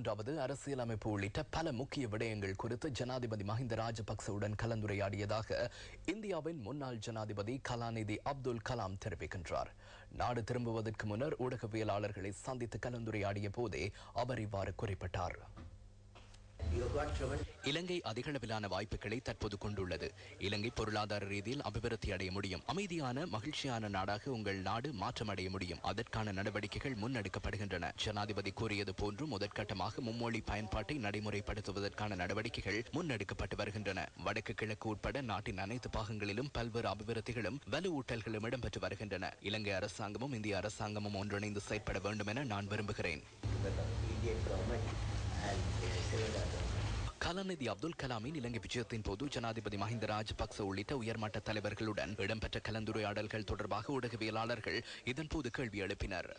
பதிமூன்றாவது அரசியலமைப்பு உள்ளிட்ட பல முக்கிய விடயங்கள் குறித்து ஜனாதிபதி மஹிந்த ராஜபக்சவுடன் கலந்துரையாடியதாக இந்தியாவின் முன்னாள் ஜனாதிபதி கலாநிதி அப்துல் கலாம் தெரிவிக்கின்றார். நாடு திரும்புவதற்கு முன்னர் ஊடகவியலாளர்களை சந்தித்து கலந்துரையாடிய போதே அவர் இவ்வாறு குறிப்பிட்டார். இலங்கை அதிகளவிலான வாய்ப்புகளை தற்போது கொண்டுள்ளது. இலங்கை பொருளாதார ரீதியில் அபிவிருத்தி அடைய முடியும். அமைதியான மகிழ்ச்சியான நாடாக உங்கள் நாடு மாற்றமடைய முடியும். அதற்கான நடவடிக்கைகள் முன்னெடுக்கப்படுகின்றன. ஜனாதிபதி கூறியது போன்று முதற்கட்டமாக மும்மொழி பயன்பாட்டை நடைமுறைப்படுத்துவதற்கான நடவடிக்கைகள் முன்னெடுக்கப்பட்டு வருகின்றன. வடக்கு கிழக்கு உட்பட நாட்டின் அனைத்து பாகங்களிலும் பல்வேறு அபிவிருத்திகளும் வலுவூட்டல்களும் இடம்பெற்று வருகின்றன. இலங்கை அரசாங்கமும் இந்திய அரசாங்கமும் ஒன்றிணைந்து செயற்பட வேண்டும் என நான் விரும்புகிறேன். கலாநிதி அப்துல் கலாமின் இலங்கை விஜயத்தின் போது ஜனாதிபதி மஹிந்த ராஜபக்ச உள்ளிட்ட உயர்மட்ட தலைவர்களுடன் இடம்பெற்ற கலந்துரையாடல்கள் தொடர்பாக ஊடகவியலாளர்கள் இதன்போது கேள்வி எழுப்பினர்.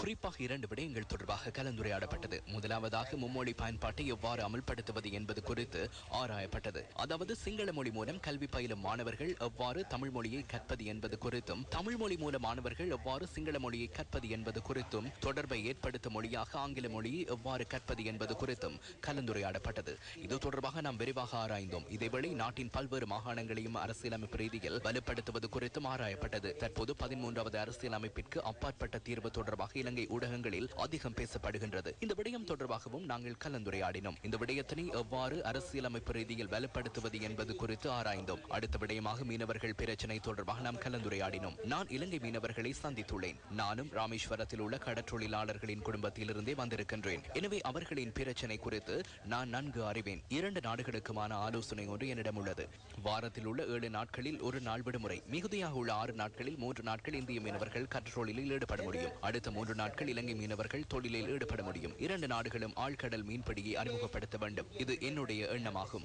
குறிப்பாக 2 விடயங்கள் தொடர்பாக கலந்துரையாடப்பட்டது. முதலாவதாக மும்மொழி பயன்பாட்டை எவ்வாறு அமல்படுத்துவது என்பது குறித்து ஆராயப்பட்டது. அதாவது சிங்கள மொழி மூலம் கல்வி பயிலும் மாணவர்கள் எவ்வாறு தமிழ் மொழியை கற்பது என்பது குறித்தும், தமிழ் மொழி மூல மாணவர்கள் எவ்வாறு சிங்கள மொழியை கற்பது என்பது குறித்தும், தொடர்பை ஏற்படுத்தும் மொழியாக ஆங்கில மொழியை எவ்வாறு கற்பது என்பது குறித்தும் கலந்துரையாடப்பட்டது. இது தொடர்பாக நாம் விரிவாக ஆராய்ந்தோம். இதேவேளை நாட்டின் பல்வேறு மாகாணங்களையும் அரசியலமைப்பு ரீதியில் வலுப்படுத்துவது குறித்தும் ஆராயப்பட்டது. தற்போது 13வது அரசியலமைப்பிற்கு அப்பாற்பட்ட தீர்வு தொடர்பாக இலங்கை ஊடகங்களில் அதிகம் பேசப்படுகின்றது. இந்த விடயம் தொடர்பாகவும் நாங்கள் கலந்துரையாடினோம். இந்த விடயத்தினை எவ்வாறு அரசியலமைப்பு ரீதியில் வலுப்படுத்துவது என்பது குறித்து ஆராய்ந்தோம். அடுத்த விடயமாக மீனவர்கள் பிரச்சினை தொடர்பாக நாம் கலந்துரையாடினோம். நான் இலங்கை மீனவர்களை சந்தித்துள்ளேன். நானும் ராமேஸ்வரத்தில் உள்ள கடற்றொழிலாளர்களின் குடும்பத்திலிருந்தே வந்திருக்கின்றேன். எனவே அவர்களின் பிரச்சினை குறித்து நான் நன்கு அறிவேன். 2 நாடுகளுக்குமான ஆலோசனை ஒன்று என்னிடம் உள்ளது. வாரத்தில் உள்ள 7 நாட்களில் 1 நாள் விடுமுறை, மிகுதியாக உள்ள 6 நாட்களில் 3 நாட்கள் இந்திய மீனவர்கள் கடற்றொழிலில் ஈடுபட முடியும். அடுத்த 3 நாட்கள் இலங்கை மீனவர்கள் தொழிலில் ஈடுபட முடியும். 2 நாடுகளும் ஆழ்கடல் மீன்பிடியை அறிமுகப்படுத்த வேண்டும். இது என்னுடைய எண்ணமாகும்.